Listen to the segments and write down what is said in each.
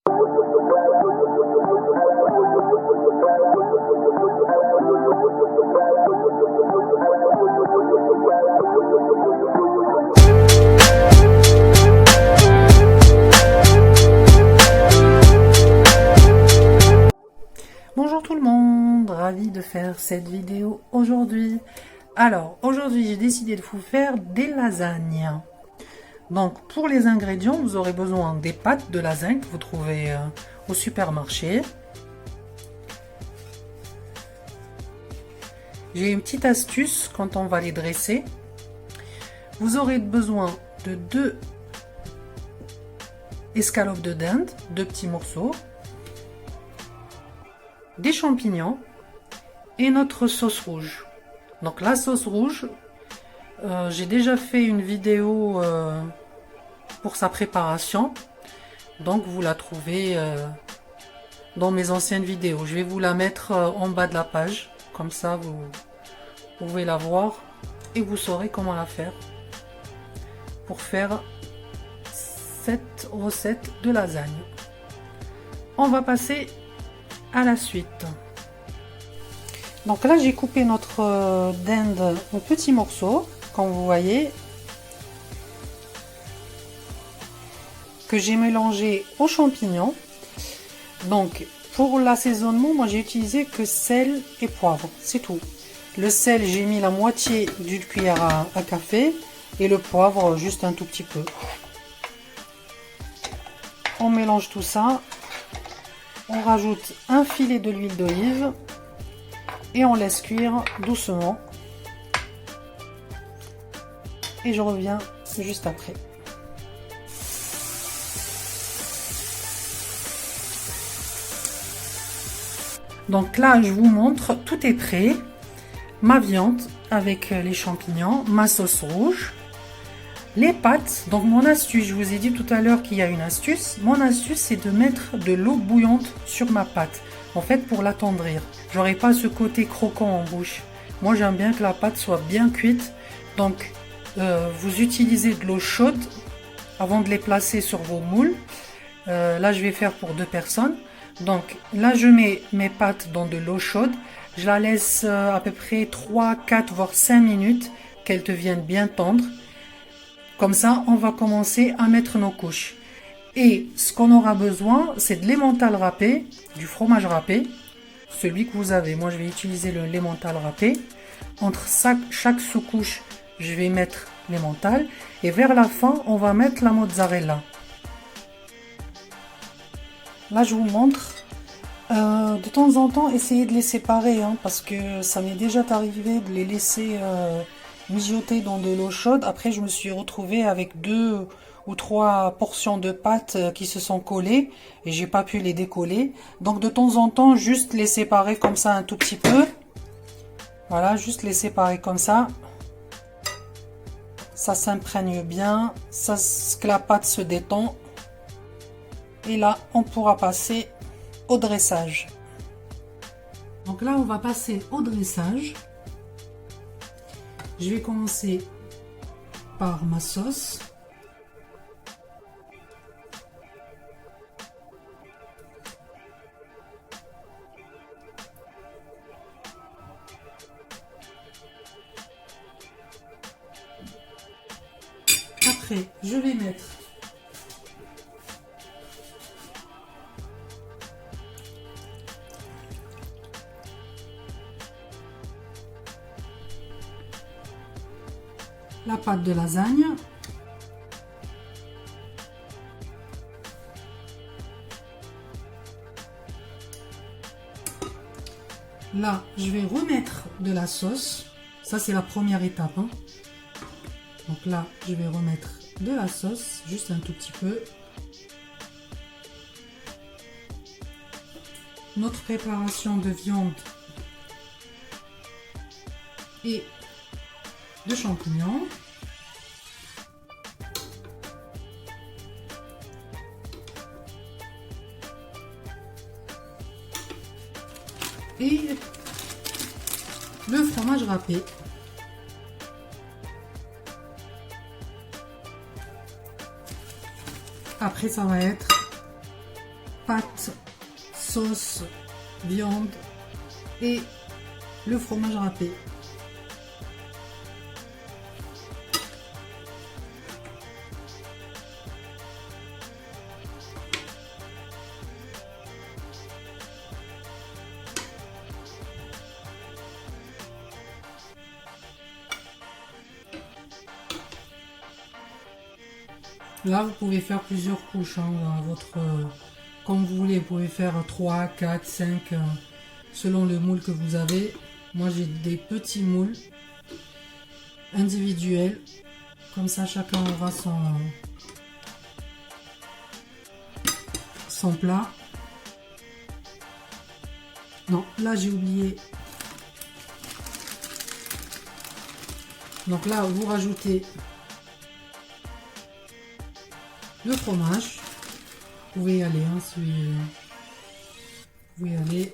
Bonjour tout le monde, ravi de faire cette vidéo aujourd'hui. Alors aujourd'hui j'ai décidé de vous faire des lasagnes. Donc pour les ingrédients, vous aurez besoin des pâtes de lasagne que vous trouvez au supermarché. J'ai une petite astuce quand on va les dresser. Vous aurez besoin de 2 escalopes de dinde, 2 petits morceaux, des champignons et notre sauce rouge. Donc la sauce rouge, j'ai déjà fait une vidéo pour sa préparation, donc vous la trouvez dans mes anciennes vidéos. Je vais vous la mettre en bas de la page, comme ça vous pouvez la voir et vous saurez comment la faire pour faire cette recette de lasagne. On va passer à la suite. Donc là j'ai coupé notre dinde en petits morceaux, comme vous voyez, que j'ai mélangé aux champignons. Donc pour l'assaisonnement, moi j'ai utilisé que sel et poivre, c'est tout. Le sel, j'ai mis la moitié d'une cuillère à café et le poivre juste un tout petit peu. On mélange tout ça, on rajoute un filet de l'huile d'olive et on laisse cuire doucement. Et je reviens juste après. Donc là, je vous montre, tout est prêt. Ma viande avec les champignons, ma sauce rouge, les pâtes. Donc mon astuce, je vous ai dit tout à l'heure qu'il y a une astuce. Mon astuce, c'est de mettre de l'eau bouillante sur ma pâte. En fait, pour l'attendrir. J'aurai pas ce côté croquant en bouche. Moi, j'aime bien que la pâte soit bien cuite. Donc, vous utilisez de l'eau chaude avant de les placer sur vos moules. Là, je vais faire pour 2 personnes. Donc, là, je mets mes pâtes dans de l'eau chaude. Je la laisse à peu près 3, 4, voire 5 minutes qu'elles deviennent bien tendres. Comme ça, on va commencer à mettre nos couches. Et ce qu'on aura besoin, c'est de l'emmental râpé, du fromage râpé, celui que vous avez. Moi, je vais utiliser le l'emmental râpé. Entre chaque sous-couche, je vais mettre l'emmental. Et vers la fin, on va mettre la mozzarella. Là, je vous montre. De temps en temps, essayez de les séparer, hein, parce que ça m'est déjà arrivé de les laisser mijoter dans de l'eau chaude. Après, je me suis retrouvée avec 2 ou 3 portions de pâtes qui se sont collées et j'ai pas pu les décoller. Donc, de temps en temps, juste les séparer comme ça un tout petit peu. Voilà, juste les séparer comme ça. Ça s'imprègne bien, que la pâte se détend. Et là, on pourra passer au dressage. Donc là, on va passer au dressage. Je vais commencer par ma sauce. Après, je vais mettre la pâte de lasagne. Là, je vais remettre de la sauce. Ça, c'est la première étape, hein. Donc là, je vais remettre de la sauce, juste un tout petit peu. Notre préparation de viande et de champignons. Et le fromage râpé. Après, ça va être pâte, sauce, viande et le fromage râpé. Là, vous pouvez faire plusieurs couches, hein, comme vous voulez. Vous pouvez faire 3, 4, 5, selon le moule que vous avez. Moi, j'ai des petits moules individuels. Comme ça, chacun aura son plat. Non, là, j'ai oublié. Donc là, vous rajoutez le fromage. Vous pouvez y aller, hein, vous pouvez y aller.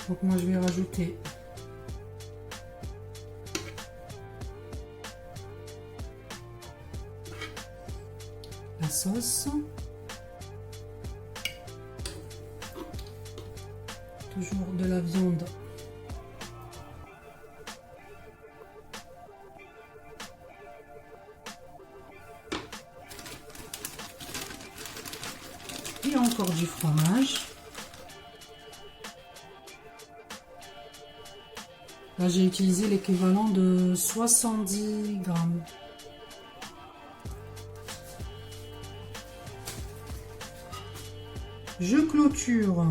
Donc moi je vais rajouter la sauce. Toujours de la viande. Et encore du fromage. Là, j'ai utilisé l'équivalent de 70 grammes. Je clôture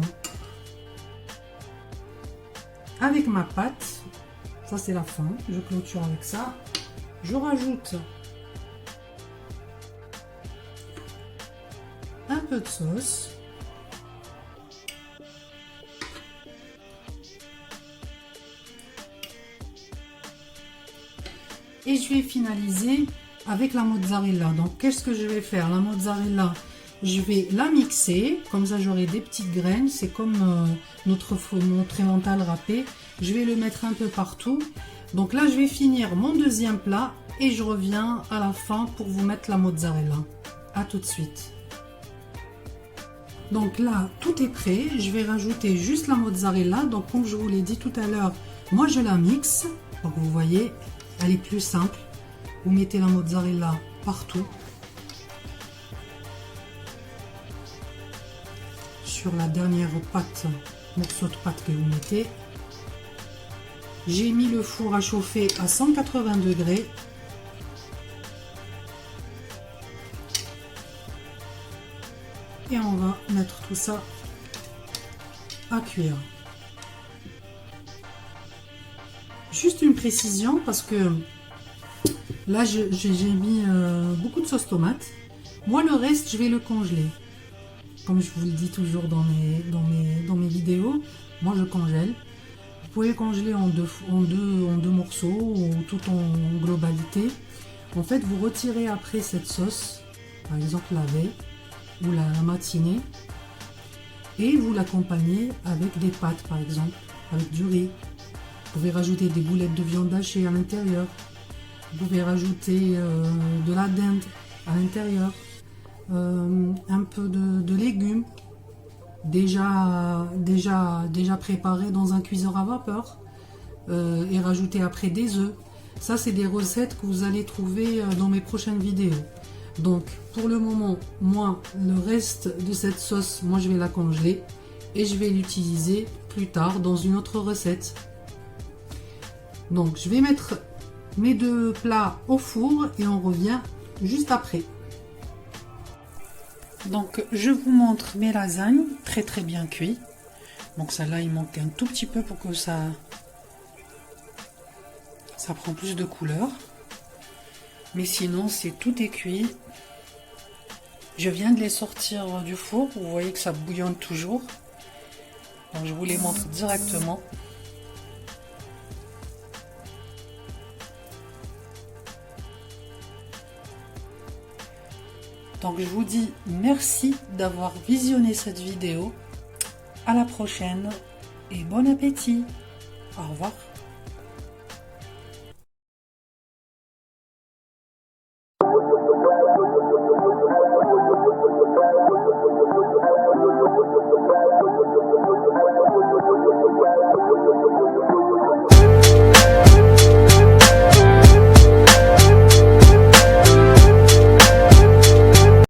avec ma pâte. Ça, c'est la fin. Je clôture avec ça. Je rajoute un peu de sauce. Et je vais finaliser avec la mozzarella. Donc, qu'est-ce que je vais faire? La mozzarella, je vais la mixer. Comme ça, j'aurai des petites graines. C'est comme notre emmental râpé. Je vais le mettre un peu partout. Donc là, je vais finir mon deuxième plat. Et je reviens à la fin pour vous mettre la mozzarella. À tout de suite. Donc là, tout est prêt. Je vais rajouter juste la mozzarella. Donc, comme je vous l'ai dit tout à l'heure, moi, je la mixe. Donc, vous voyez... Elle est plus simple. Vous mettez la mozzarella partout. Sur la dernière pâte, morceau de pâte que vous mettez. J'ai mis le four à chauffer à 180 degrés. Et on va mettre tout ça à cuire. Juste une précision parce que là j'ai mis beaucoup de sauce tomate. Moi le reste je vais le congeler. Comme je vous le dis toujours dans mes vidéos, moi je congèle. Vous pouvez congeler en deux morceaux ou tout en globalité. En fait vous retirez après cette sauce, par exemple la veille ou la matinée, et vous l'accompagnez avec des pâtes par exemple, avec du riz. Vous pouvez rajouter des boulettes de viande hachée à l'intérieur. Vous pouvez rajouter de la dinde à l'intérieur. Un peu de légumes déjà préparés dans un cuiseur à vapeur. Et rajouter après des œufs. Ça, c'est des recettes que vous allez trouver dans mes prochaines vidéos. Donc, pour le moment, moi, le reste de cette sauce, moi, je vais la congeler. Et je vais l'utiliser plus tard dans une autre recette. Donc, je vais mettre mes deux plats au four et on revient juste après. Donc, je vous montre mes lasagnes très très bien cuites. Donc, celle-là, il manque un tout petit peu pour que ça prend plus de couleur. Mais sinon, c'est tout est cuit. Je viens de les sortir du four. Vous voyez que ça bouillonne toujours. Donc, je vous les montre directement. Donc je vous dis merci d'avoir visionné cette vidéo. À la prochaine. et bon appétit. Au revoir.